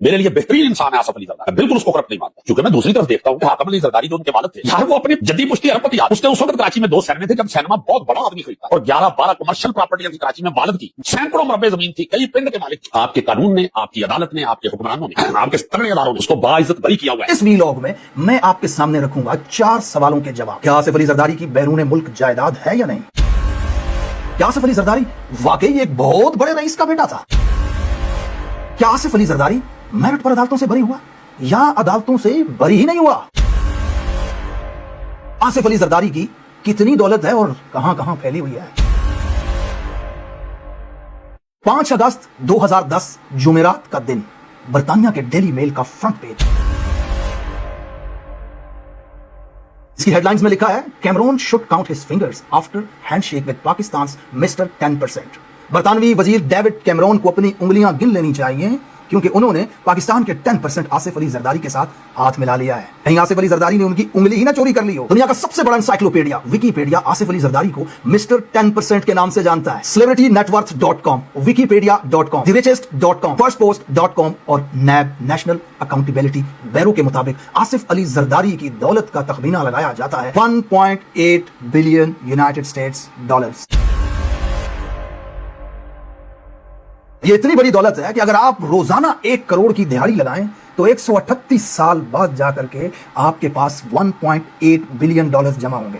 میرے لیے بہترین انسان ہے آصف علی زرداری، بالکل اس کو کرپٹ نہیں مانتا، کیونکہ میں دوسری طرف دیکھتا ہوں کہ حاتم علی زرداری جو ان کے والد تھے یار، وہ اپنے جدی پشتی اربپتی آدمی، اس نے اس وقت کراچی میں 2 سینمے تھے جب سینما بہت بڑا آدمی خریدتا، اور 11-12 کمرشل پراپرٹیاں تھی کراچی میں والد کی، سینکڑوں مربع زمین تھی، کئی پنڈ کے مالک تھے۔ آپ کے قانون نے، آپ کی عدالت نے، آپ کے حکمرانوں نے، آپ کے تگڑے اداروں نے اس کو باعزت بری کیا ہوا ہے۔ اس ویلاگ میں آپ کے سامنے رکھوں گا 4 سوالوں کے جواب۔ کیا آصف علی زرداری کی بیرون ملک جائیداد ہے یا نہیں؟ کیا آصف علی زرداری واقعی ایک بہت بڑے رئیس کا بیٹا تھا؟ کیا آصف علی زرداری میرٹ پر عدالتوں سے بری ہوا یا عدالتوں سے بری ہی نہیں ہوا؟ آصف علی زرداری کی کتنی دولت ہے اور کہاں کہاں پھیلی ہوئی ہے؟ 5 اگست 2010 جمعرات کا دن، برطانیہ کے ڈیلی میل کا فرنٹ پیج۔ اس کی ہیڈ لائنز میں لکھا ہے Cameron should count his fingers after handshake with Pakistan's mister 10%۔ برطانوی وزیر ڈیوڈ کیمرون کو اپنی انگلیاں گن لینی چاہیے کیونکہ انہوں نے پاکستان کے 10% آصف علی زرداری کے ساتھ ہاتھ ملا لیا ہے۔ کہیں آصف علی زرداری نے ان کی انگلی ہی نہ چوری کر لی ہو۔ دنیا کا سب سے بڑا انسائکلوپیڈیا ویکیپیڈیا آصف علی زرداری کو مسٹر 10% کے نام سے جانتا ہے۔ celebrityNetworth.com، wikipedia.com، therichest.com، firstpost.com اور نیب نیشنل اکاؤنٹیبلٹی بیورو کے مطابق آصف علی زرداری کی دولت کا تخمینہ لگایا جاتا ہے 1.8 بلین یونائٹڈ اسٹیٹس ڈالرز۔ یہ اتنی بڑی دولت ہے کہ اگر آپ روزانہ 1 کروڑ کی دہاڑی لگائیں تو 138 سال بعد جا کر کے آپ کے پاس 1.8 بلین ڈالرز جمع ہوں گے۔